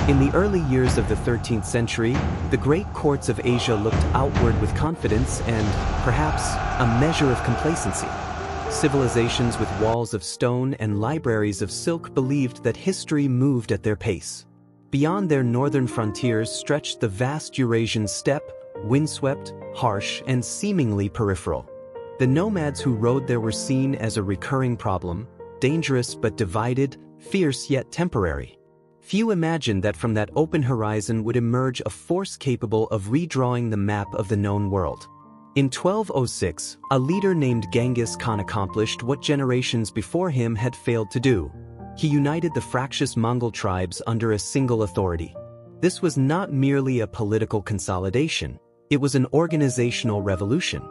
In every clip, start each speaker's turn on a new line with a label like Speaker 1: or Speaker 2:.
Speaker 1: In the early years of the 13th century, the great courts of Asia looked outward with confidence and, perhaps, a measure of complacency. Civilizations with walls of stone and libraries of silk believed that history moved at their pace. Beyond their northern frontiers stretched the vast Eurasian steppe, windswept, harsh, and seemingly peripheral. The nomads who rode there were seen as a recurring problem, dangerous but divided, fierce yet temporary. Few imagined that from that open horizon would emerge a force capable of redrawing the map of the known world. In 1206, a leader named Genghis Khan accomplished what generations before him had failed to do. He united the fractious Mongol tribes under a single authority. This was not merely a political consolidation, it was an organizational revolution.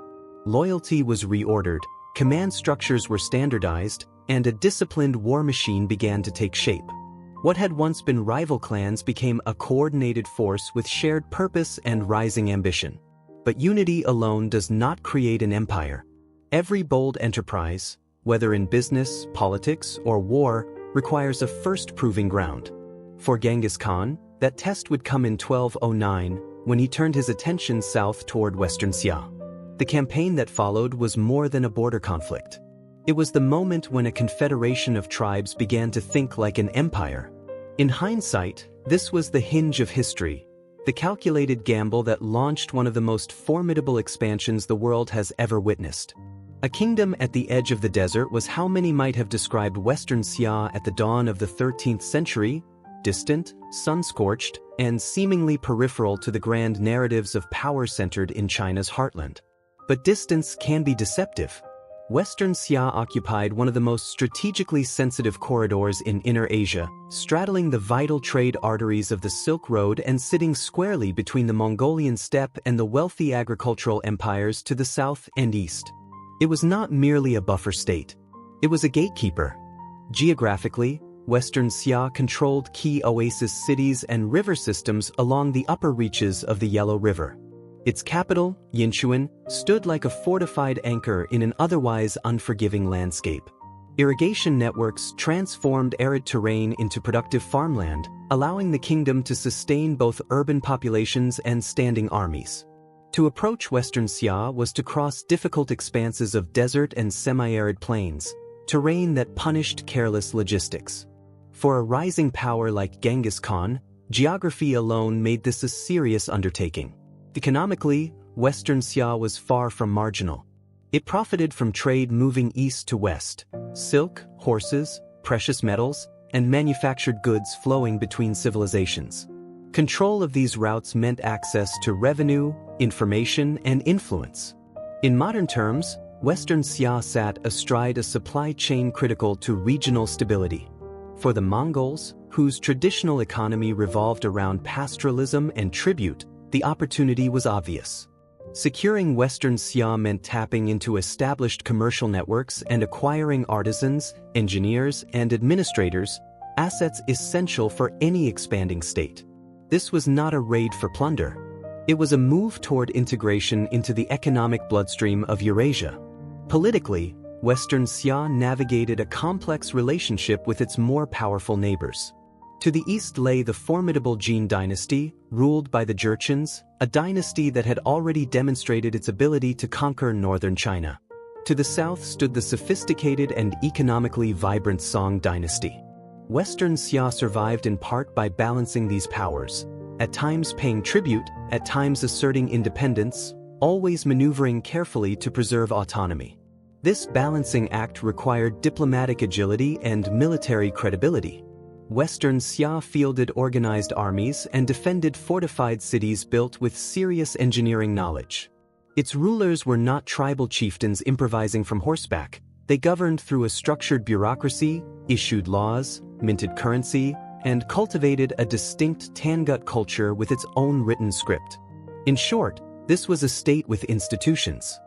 Speaker 1: Loyalty was reordered, command structures were standardized, and a disciplined war machine began to take shape. What had once been rival clans became a coordinated force with shared purpose and rising ambition. But unity alone does not create an empire. Every bold enterprise, whether in business, politics, or war, requires a first proving ground. For Genghis Khan, that test would come in 1209, when he turned his attention south toward Western Xia. The campaign that followed was more than a border conflict. It was the moment when a confederation of tribes began to think like an empire. In hindsight, this was the hinge of history, the calculated gamble that launched one of the most formidable expansions the world has ever witnessed. A kingdom at the edge of the desert was how many might have described Western Xia at the dawn of the 13th century, distant, sun-scorched, and seemingly peripheral to the grand narratives of power centered in China's heartland. But distance can be deceptive. Western Xia occupied one of the most strategically sensitive corridors in Inner Asia, straddling the vital trade arteries of the Silk Road and sitting squarely between the Mongolian steppe and the wealthy agricultural empires to the south and east. It was not merely a buffer state. It was a gatekeeper. Geographically, Western Xia controlled key oasis cities and river systems along the upper reaches of the Yellow River. Its capital, Yinchuan, stood like a fortified anchor in an otherwise unforgiving landscape. Irrigation networks transformed arid terrain into productive farmland, allowing the kingdom to sustain both urban populations and standing armies. To approach Western Xia was to cross difficult expanses of desert and semi-arid plains, terrain that punished careless logistics. For a rising power like Genghis Khan, geography alone made this a serious undertaking. Economically, Western Xia was far from marginal. It profited from trade moving east to west, silk, horses, precious metals, and manufactured goods flowing between civilizations. Control of these routes meant access to revenue, information, and influence. In modern terms, Western Xia sat astride a supply chain critical to regional stability. For the Mongols, whose traditional economy revolved around pastoralism and tribute, the opportunity was obvious. Securing Western Xia meant tapping into established commercial networks and acquiring artisans, engineers, and administrators, assets essential for any expanding state. This was not a raid for plunder. It was a move toward integration into the economic bloodstream of Eurasia. Politically, Western Xia navigated a complex relationship with its more powerful neighbors. To the east lay the formidable Jin dynasty, ruled by the Jurchens, a dynasty that had already demonstrated its ability to conquer northern China. To the south stood the sophisticated and economically vibrant Song dynasty. Western Xia survived in part by balancing these powers, at times paying tribute, at times asserting independence, always maneuvering carefully to preserve autonomy. This balancing act required diplomatic agility and military credibility. Western Xia fielded organized armies and defended fortified cities built with serious engineering knowledge. Its rulers were not tribal chieftains improvising from horseback. They governed through a structured bureaucracy, issued laws, minted currency, and cultivated a distinct Tangut culture with its own written script. In short, this was a state with institutions.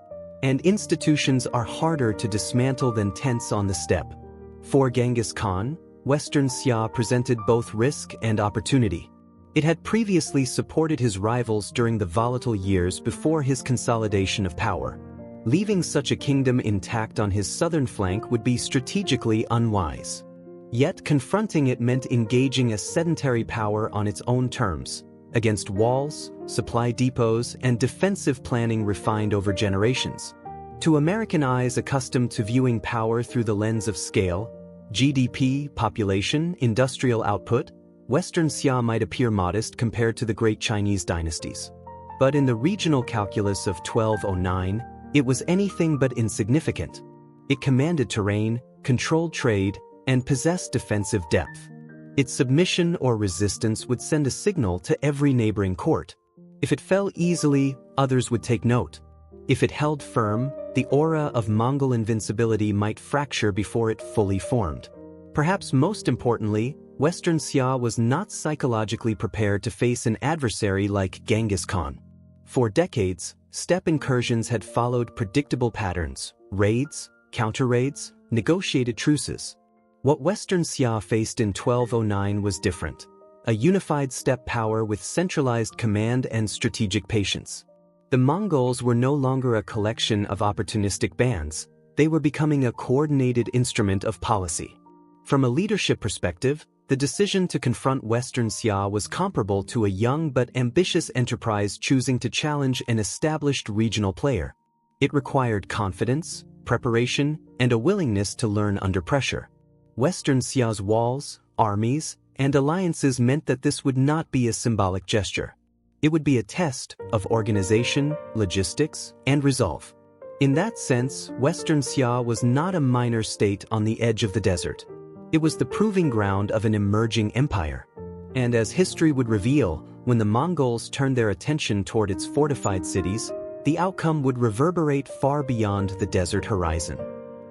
Speaker 1: And institutions are harder to dismantle than tents on the steppe. For Genghis Khan, Western Xia presented both risk and opportunity. It had previously supported his rivals during the volatile years before his consolidation of power. Leaving such a kingdom intact on his southern flank would be strategically unwise. Yet confronting it meant engaging a sedentary power on its own terms, against walls, supply depots, and defensive planning refined over generations. To American eyes accustomed to viewing power through the lens of scale, GDP, population, industrial output, Western Xia might appear modest compared to the great Chinese dynasties. But in the regional calculus of 1209, it was anything but insignificant. It commanded terrain, controlled trade, and possessed defensive depth. Its submission or resistance would send a signal to every neighboring court. If it fell easily, others would take note. If it held firm, the aura of Mongol invincibility might fracture before it fully formed. Perhaps most importantly, Western Xia was not psychologically prepared to face an adversary like Genghis Khan. For decades, steppe incursions had followed predictable patterns: raids, counter-raids, negotiated truces. What Western Xia faced in 1209 was different: a unified steppe power with centralized command and strategic patience. The Mongols were no longer a collection of opportunistic bands; they were becoming a coordinated instrument of policy. From a leadership perspective, the decision to confront Western Xia was comparable to a young but ambitious enterprise choosing to challenge an established regional player. It required confidence, preparation, and a willingness to learn under pressure. Western Xia's walls, armies, and alliances meant that this would not be a symbolic gesture. It would be a test of organization, logistics, and resolve. In that sense, Western Xia was not a minor state on the edge of the desert. It was the proving ground of an emerging empire. And as history would reveal, when the Mongols turned their attention toward its fortified cities, the outcome would reverberate far beyond the desert horizon.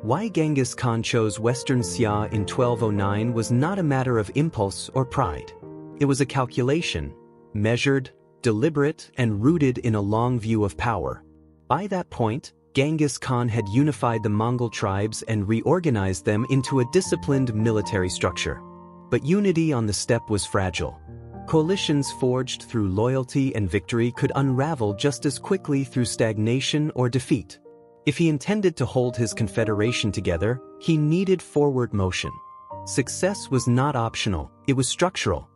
Speaker 1: Why Genghis Khan chose Western Xia in 1209 was not a matter of impulse or pride. It was a calculation, measured, deliberate, and rooted in a long view of power. By that point, Genghis Khan had unified the Mongol tribes and reorganized them into a disciplined military structure. But unity on the steppe was fragile. Coalitions forged through loyalty and victory could unravel just as quickly through stagnation or defeat. If he intended to hold his confederation together, he needed forward motion. Success was not optional, it was structural.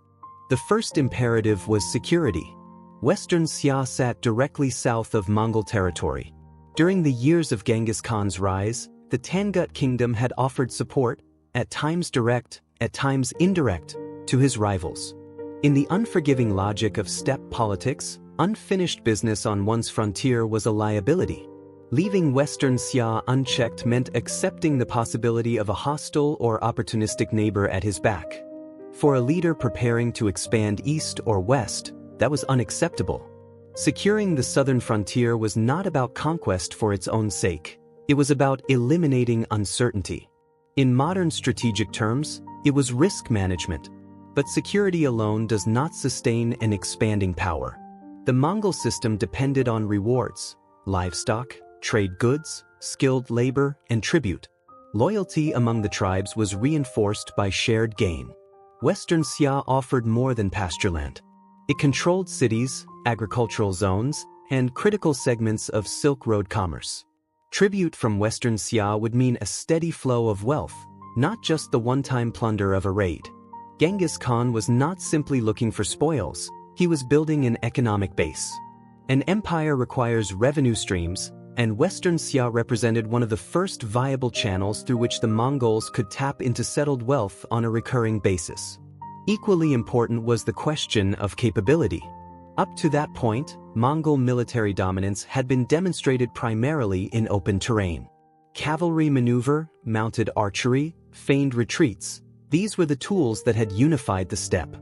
Speaker 1: The first imperative was security. Western Xia sat directly south of Mongol territory. During the years of Genghis Khan's rise, the Tangut kingdom had offered support, at times direct, at times indirect, to his rivals. In the unforgiving logic of steppe politics, unfinished business on one's frontier was a liability. Leaving Western Xia unchecked meant accepting the possibility of a hostile or opportunistic neighbor at his back. For a leader preparing to expand east or west, that was unacceptable. Securing the southern frontier was not about conquest for its own sake. It was about eliminating uncertainty. In modern strategic terms, it was risk management. But security alone does not sustain an expanding power. The Mongol system depended on rewards: livestock, trade goods, skilled labor, and tribute. Loyalty among the tribes was reinforced by shared gain. Western Xia offered more than pastureland. It controlled cities, agricultural zones, and critical segments of Silk Road commerce. Tribute from Western Xia would mean a steady flow of wealth, not just the one-time plunder of a raid. Genghis Khan was not simply looking for spoils, he was building an economic base. An empire requires revenue streams, and Western Xia represented one of the first viable channels through which the Mongols could tap into settled wealth on a recurring basis. Equally important was the question of capability. Up to that point, Mongol military dominance had been demonstrated primarily in open terrain. Cavalry maneuver, mounted archery, feigned retreats, these were the tools that had unified the steppe.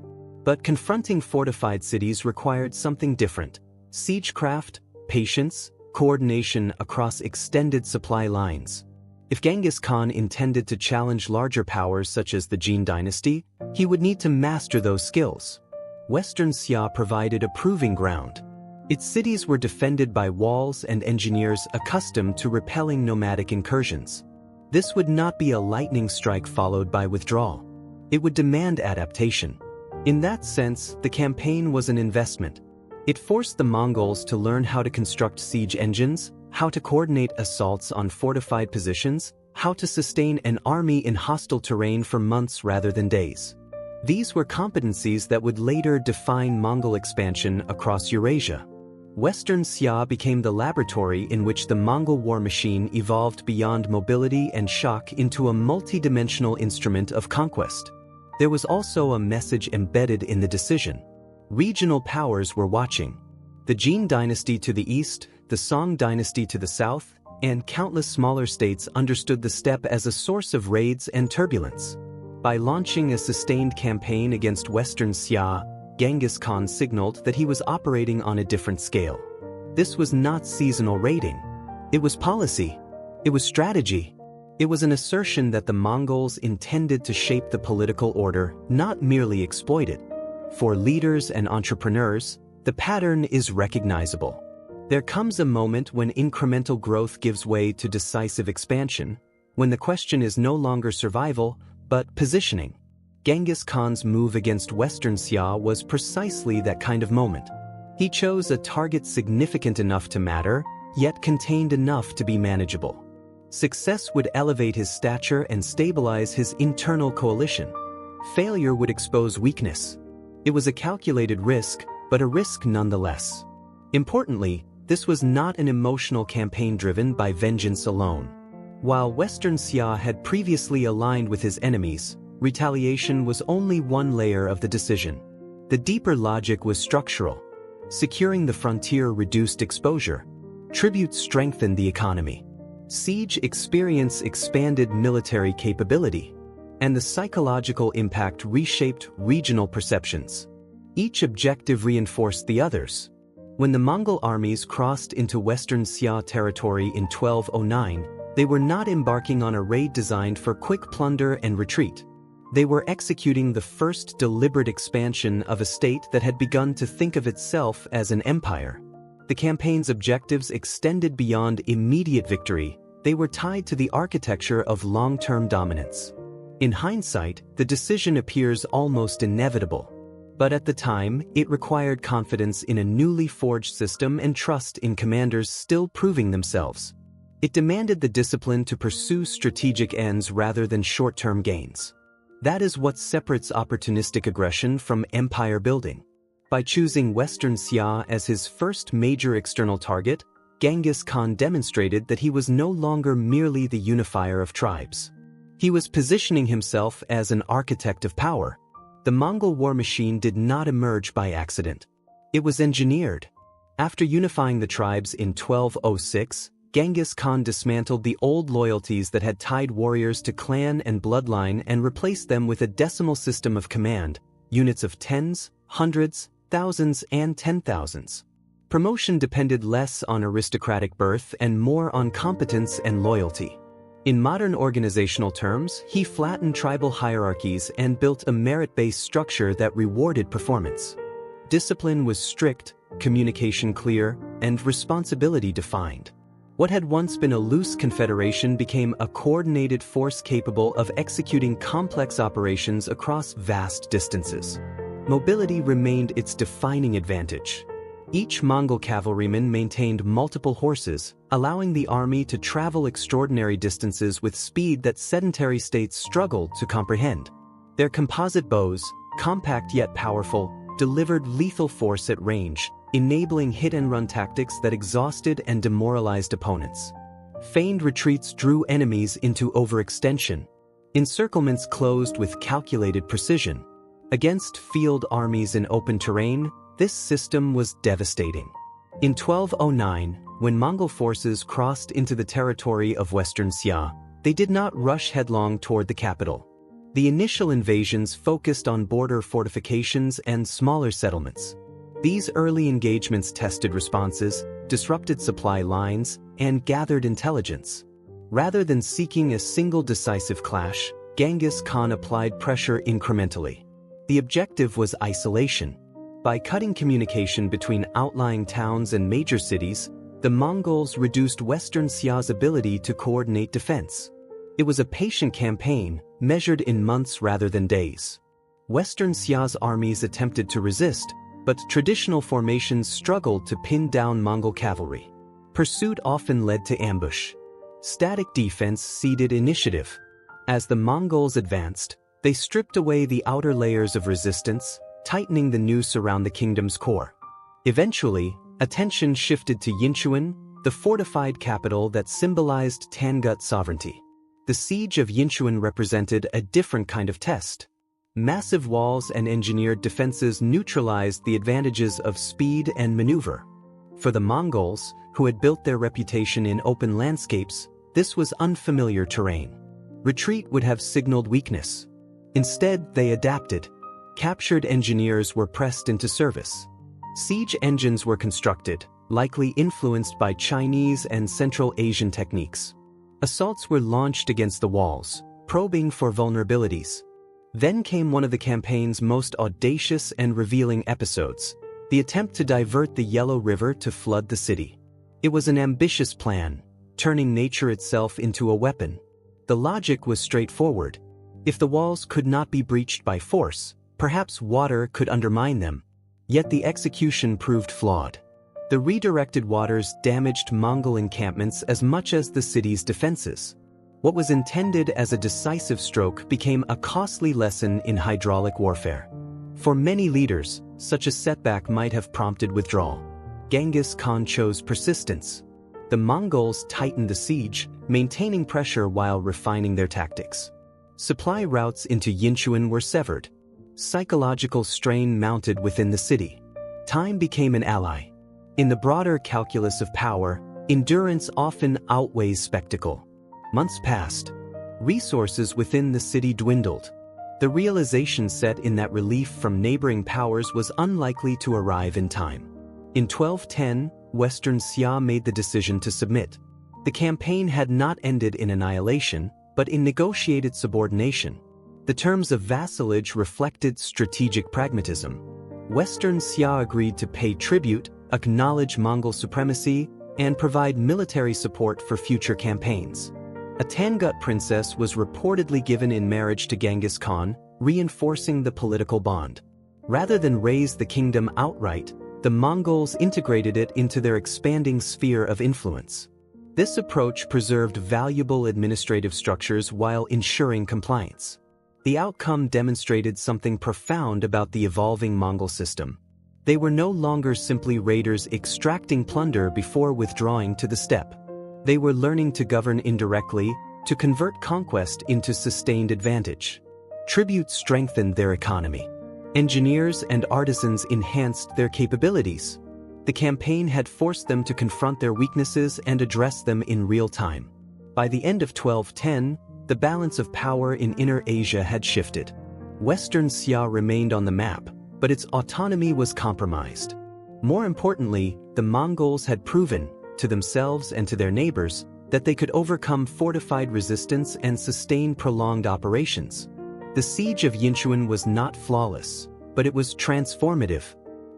Speaker 1: But confronting fortified cities required something different: siegecraft, patience, coordination across extended supply lines. If Genghis Khan intended to challenge larger powers such as the Jin dynasty, he would need to master those skills. Western Xia provided a proving ground. Its cities were defended by walls and engineers accustomed to repelling nomadic incursions. This would not be a lightning strike followed by withdrawal. It would demand adaptation. In that sense, the campaign was an investment. It forced the Mongols to learn how to construct siege engines, how to coordinate assaults on fortified positions, how to sustain an army in hostile terrain for months rather than days. These were competencies that would later define Mongol expansion across Eurasia. Western Xia became the laboratory in which the Mongol war machine evolved beyond mobility and shock into a multi-dimensional instrument of conquest. There was also a message embedded in the decision. Regional powers were watching. The Jin dynasty to the east, the Song dynasty to the south, and countless smaller states understood the steppe as a source of raids and turbulence. By launching a sustained campaign against Western Xia, Genghis Khan signaled that he was operating on a different scale. This was not seasonal raiding. It was policy. It was strategy. It was an assertion that the Mongols intended to shape the political order, not merely exploit it. For leaders and entrepreneurs, the pattern is recognizable. There comes a moment when incremental growth gives way to decisive expansion, when the question is no longer survival, but positioning. Genghis Khan's move against Western Xia was precisely that kind of moment. He chose a target significant enough to matter, yet contained enough to be manageable. Success would elevate his stature and stabilize his internal coalition. Failure would expose weakness. It was a calculated risk, but a risk nonetheless. Importantly, this was not an emotional campaign driven by vengeance alone. While Western Xia had previously aligned with his enemies, retaliation was only one layer of the decision. The deeper logic was structural. Securing the frontier reduced exposure. Tribute strengthened the economy. Siege experience expanded military capability. And the psychological impact reshaped regional perceptions. Each objective reinforced the others. When the Mongol armies crossed into Western Xia territory in 1209, they were not embarking on a raid designed for quick plunder and retreat. They were executing the first deliberate expansion of a state that had begun to think of itself as an empire. The campaign's objectives extended beyond immediate victory. They were tied to the architecture of long-term dominance. In hindsight, the decision appears almost inevitable. But at the time, it required confidence in a newly forged system and trust in commanders still proving themselves. It demanded the discipline to pursue strategic ends rather than short-term gains. That is what separates opportunistic aggression from empire building. By choosing Western Xia as his first major external target, Genghis Khan demonstrated that he was no longer merely the unifier of tribes. He was positioning himself as an architect of power. The Mongol war machine did not emerge by accident. It was engineered. After unifying the tribes in 1206, Genghis Khan dismantled the old loyalties that had tied warriors to clan and bloodline and replaced them with a decimal system of command, units of tens, hundreds, thousands, and 10,000s. Promotion depended less on aristocratic birth and more on competence and loyalty. In modern organizational terms, he flattened tribal hierarchies and built a merit-based structure that rewarded performance. Discipline was strict, communication clear, and responsibility defined. What had once been a loose confederation became a coordinated force capable of executing complex operations across vast distances. Mobility remained its defining advantage. Each Mongol cavalryman maintained multiple horses, allowing the army to travel extraordinary distances with speed that sedentary states struggled to comprehend. Their composite bows, compact yet powerful, delivered lethal force at range, enabling hit-and-run tactics that exhausted and demoralized opponents. Feigned retreats drew enemies into overextension. Encirclements closed with calculated precision. Against field armies in open terrain, this system was devastating. In 1209, when Mongol forces crossed into the territory of Western Xia, they did not rush headlong toward the capital. The initial invasions focused on border fortifications and smaller settlements. These early engagements tested responses, disrupted supply lines, and gathered intelligence. Rather than seeking a single decisive clash, Genghis Khan applied pressure incrementally. The objective was isolation. By cutting communication between outlying towns and major cities, the Mongols reduced Western Xia's ability to coordinate defense. It was a patient campaign, measured in months rather than days. Western Xia's armies attempted to resist, but traditional formations struggled to pin down Mongol cavalry. Pursuit often led to ambush. Static defense ceded initiative. As the Mongols advanced, they stripped away the outer layers of resistance, tightening the noose around the kingdom's core. Eventually, attention shifted to Yinchuan, the fortified capital that symbolized Tangut sovereignty. The siege of Yinchuan represented a different kind of test. Massive walls and engineered defenses neutralized the advantages of speed and maneuver. For the Mongols, who had built their reputation in open landscapes, this was unfamiliar terrain. Retreat would have signaled weakness. Instead, they adapted. Captured engineers were pressed into service. Siege engines were constructed, likely influenced by Chinese and Central Asian techniques. Assaults were launched against the walls, probing for vulnerabilities. Then came one of the campaign's most audacious and revealing episodes, the attempt to divert the Yellow River to flood the city. It was an ambitious plan, turning nature itself into a weapon. The logic was straightforward. If the walls could not be breached by force, perhaps water could undermine them. Yet the execution proved flawed. The redirected waters damaged Mongol encampments as much as the city's defenses. What was intended as a decisive stroke became a costly lesson in hydraulic warfare. For many leaders, such a setback might have prompted withdrawal. Genghis Khan chose persistence. The Mongols tightened the siege, maintaining pressure while refining their tactics. Supply routes into Yinchuan were severed. Psychological strain mounted within the city. Time became an ally. In the broader calculus of power, endurance often outweighs spectacle. Months passed. Resources within the city dwindled. The realization set in that relief from neighboring powers was unlikely to arrive in time. In 1210, Western Xia made the decision to submit. The campaign had not ended in annihilation, but in negotiated subordination. The terms of vassalage reflected strategic pragmatism. Western Xia agreed to pay tribute, acknowledge Mongol supremacy, and provide military support for future campaigns. A Tangut princess was reportedly given in marriage to Genghis Khan, reinforcing the political bond. Rather than raze the kingdom outright, the Mongols integrated it into their expanding sphere of influence. This approach preserved valuable administrative structures while ensuring compliance. The outcome demonstrated something profound about the evolving Mongol system. They were no longer simply raiders extracting plunder before withdrawing to the steppe. They were learning to govern indirectly, to convert conquest into sustained advantage. Tribute strengthened their economy. Engineers and artisans enhanced their capabilities. The campaign had forced them to confront their weaknesses and address them in real time. By the end of 1210, the balance of power in Inner Asia had shifted. Western Xia remained on the map, but its autonomy was compromised. More importantly, the Mongols had proven, to themselves and to their neighbors, that they could overcome fortified resistance and sustain prolonged operations. The siege of Yinchuan was not flawless, but it was transformative.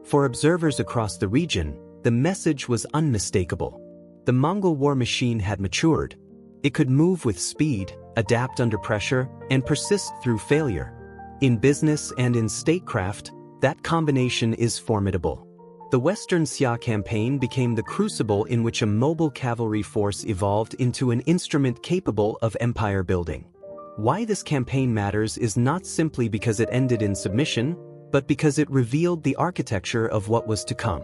Speaker 1: For observers across the region, the message was unmistakable. The Mongol war machine had matured. It could move with speed, adapt under pressure, and persist through failure. In business and in statecraft, that combination is formidable. The Western Xia campaign became the crucible in which a mobile cavalry force evolved into an instrument capable of empire building. Why this campaign matters is not simply because it ended in submission, but because it revealed the architecture of what was to come.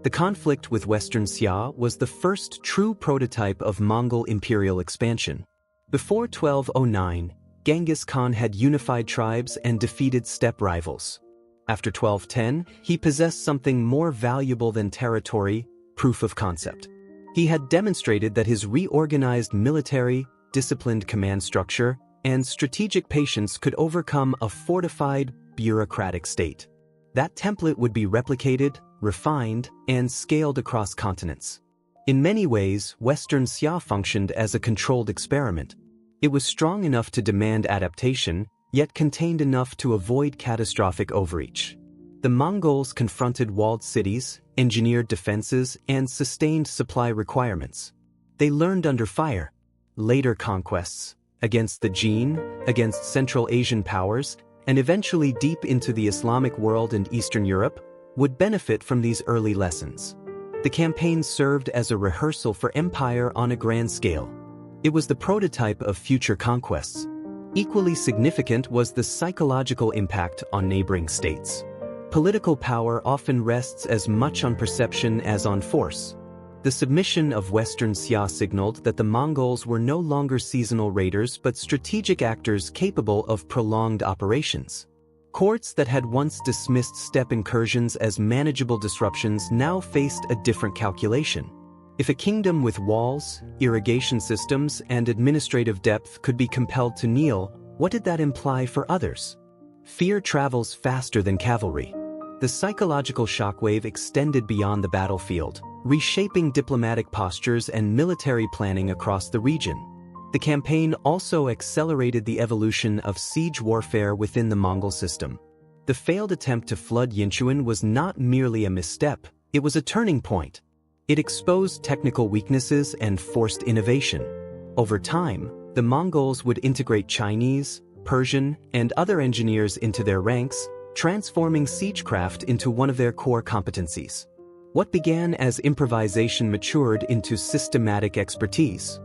Speaker 1: The conflict with Western Xia was the first true prototype of Mongol imperial expansion. Before 1209, Genghis Khan had unified tribes and defeated steppe rivals. After 1210, he possessed something more valuable than territory: proof of concept. He had demonstrated that his reorganized military, disciplined command structure, and strategic patience could overcome a fortified, bureaucratic state. That template would be replicated, refined, and scaled across continents. In many ways, Western Xia functioned as a controlled experiment. It was strong enough to demand adaptation, yet contained enough to avoid catastrophic overreach. The Mongols confronted walled cities, engineered defenses, and sustained supply requirements. They learned under fire. Later conquests, against the Jin, against Central Asian powers, and eventually deep into the Islamic world and Eastern Europe, would benefit from these early lessons. The campaign served as a rehearsal for empire on a grand scale. It was the prototype of future conquests. Equally significant was the psychological impact on neighboring states. Political power often rests as much on perception as on force. The submission of Western Xia signaled that the Mongols were no longer seasonal raiders but strategic actors capable of prolonged operations. Courts that had once dismissed steppe incursions as manageable disruptions now faced a different calculation. If a kingdom with walls, irrigation systems, and administrative depth could be compelled to kneel, what did that imply for others? Fear travels faster than cavalry. The psychological shockwave extended beyond the battlefield, reshaping diplomatic postures and military planning across the region. The campaign also accelerated the evolution of siege warfare within the Mongol system. The failed attempt to flood Yinchuan was not merely a misstep, it was a turning point. It exposed technical weaknesses and forced innovation. Over time, the Mongols would integrate Chinese, Persian, and other engineers into their ranks, transforming siegecraft into one of their core competencies. What began as improvisation matured into systematic expertise.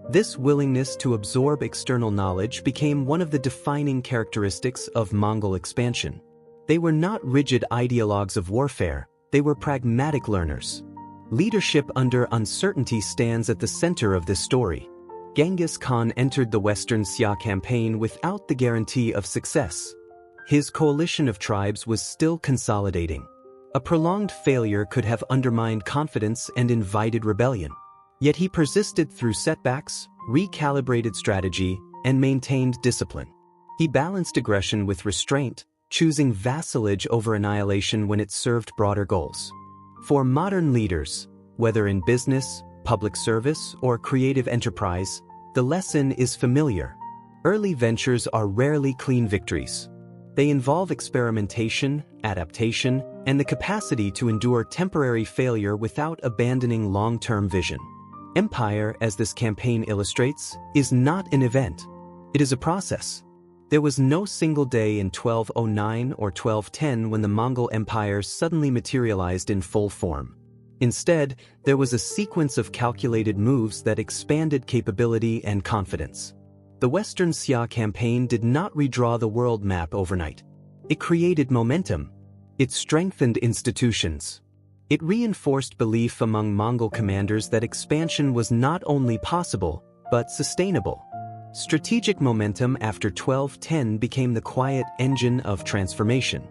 Speaker 1: This willingness to absorb external knowledge became one of the defining characteristics of Mongol expansion. They were not rigid ideologues of warfare, they were pragmatic learners. Leadership under uncertainty stands at the center of this story. Genghis Khan entered the Western Xia campaign without the guarantee of success. His coalition of tribes was still consolidating. A prolonged failure could have undermined confidence and invited rebellion. Yet he persisted through setbacks, recalibrated strategy, and maintained discipline. He balanced aggression with restraint, choosing vassalage over annihilation when it served broader goals. For modern leaders, whether in business, public service, or creative enterprise, the lesson is familiar. Early ventures are rarely clean victories. They involve experimentation, adaptation, and the capacity to endure temporary failure without abandoning long-term vision. Empire, as this campaign illustrates, is not an event. It is a process. There was no single day in 1209 or 1210 when the Mongol Empire suddenly materialized in full form. Instead, there was a sequence of calculated moves that expanded capability and confidence. The Western Xia campaign did not redraw the world map overnight. It created momentum. It strengthened institutions. It reinforced belief among Mongol commanders that expansion was not only possible, but sustainable. Strategic momentum after 1210 became the quiet engine of transformation.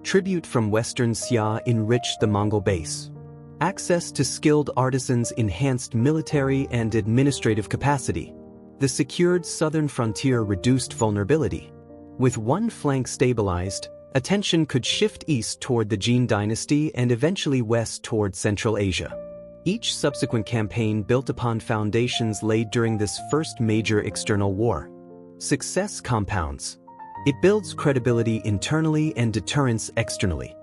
Speaker 1: Tribute from Western Xia enriched the Mongol base. Access to skilled artisans enhanced military and administrative capacity. The secured southern frontier reduced vulnerability. With one flank stabilized, attention could shift east toward the Jin dynasty and eventually west toward Central Asia. Each subsequent campaign built upon foundations laid during this first major external war. Success compounds. It builds credibility internally and deterrence externally.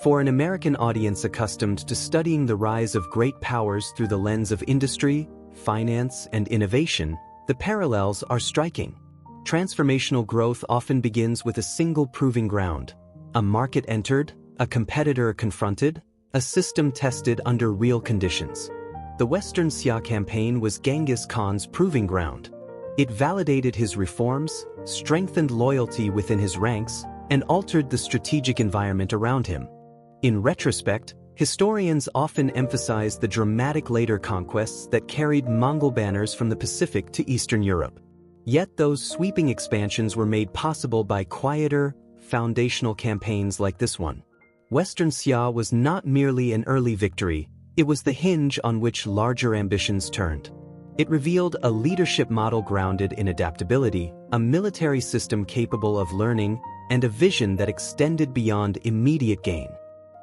Speaker 1: For an American audience accustomed to studying the rise of great powers through the lens of industry, finance, and innovation, the parallels are striking. Transformational growth often begins with a single proving ground. A market entered, a competitor confronted, a system tested under real conditions. The Western Xia campaign was Genghis Khan's proving ground. It validated his reforms, strengthened loyalty within his ranks, and altered the strategic environment around him. In retrospect, historians often emphasize the dramatic later conquests that carried Mongol banners from the Pacific to Eastern Europe. Yet those sweeping expansions were made possible by quieter, foundational campaigns like this one. Western Xia was not merely an early victory, it was the hinge on which larger ambitions turned. It revealed a leadership model grounded in adaptability, a military system capable of learning, and a vision that extended beyond immediate gain.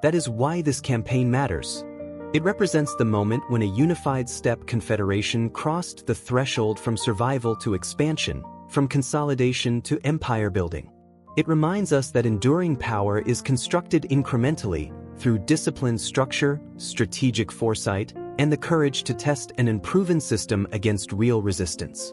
Speaker 1: That is why this campaign matters. It represents the moment when a unified steppe confederation crossed the threshold from survival to expansion, from consolidation to empire building. It reminds us that enduring power is constructed incrementally through disciplined structure, strategic foresight, and the courage to test an unproven system against real resistance.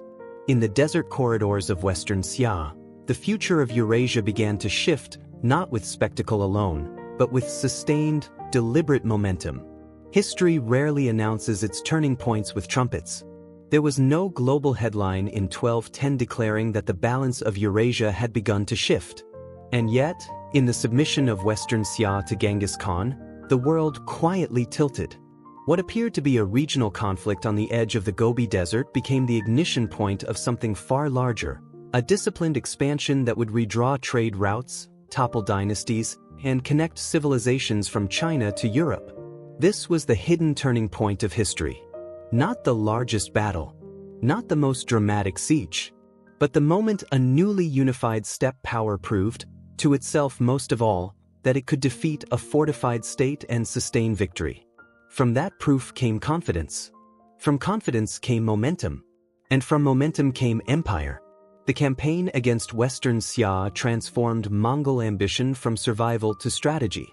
Speaker 1: In the desert corridors of Western Xia, the future of Eurasia began to shift, not with spectacle alone, but with sustained, deliberate momentum. History rarely announces its turning points with trumpets. There was no global headline in 1210 declaring that the balance of Eurasia had begun to shift. And yet, in the submission of Western Xia to Genghis Khan, the world quietly tilted. What appeared to be a regional conflict on the edge of the Gobi Desert became the ignition point of something far larger, a disciplined expansion that would redraw trade routes, topple dynasties, and connect civilizations from China to Europe. This was the hidden turning point of history. Not the largest battle, not the most dramatic siege, but the moment a newly unified steppe power proved, to itself most of all, that it could defeat a fortified state and sustain victory. From that proof came confidence. From confidence came momentum. And from momentum came empire. The campaign against Western Xia transformed Mongol ambition from survival to strategy.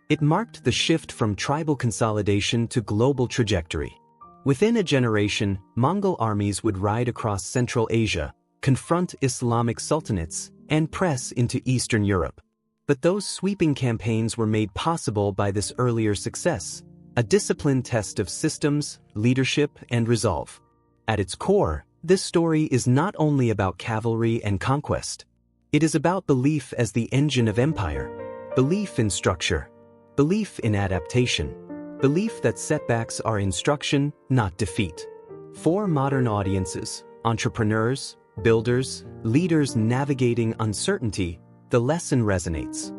Speaker 1: It marked the shift from tribal consolidation to global trajectory. Within a generation, Mongol armies would ride across Central Asia, confront Islamic sultanates, and press into Eastern Europe. But those sweeping campaigns were made possible by this earlier success, a disciplined test of systems, leadership, and resolve. At its core, this story is not only about cavalry and conquest. It is about belief as the engine of empire, belief in structure, belief in adaptation, belief that setbacks are instruction, not defeat. For modern audiences, entrepreneurs, builders, leaders navigating uncertainty, the lesson resonates.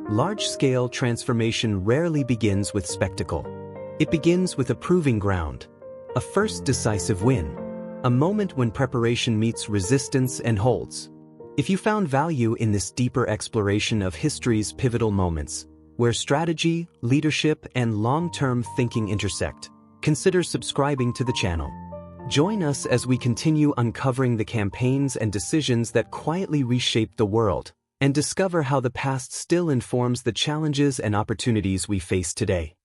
Speaker 1: Large-scale transformation rarely begins with spectacle. It begins with a proving ground, a first decisive win, a moment when preparation meets resistance and holds. If you found value in this deeper exploration of history's pivotal moments, where strategy, leadership, and long-term thinking intersect, consider subscribing to the channel. Join us as we continue uncovering the campaigns and decisions that quietly reshaped the world, and discover how the past still informs the challenges and opportunities we face today.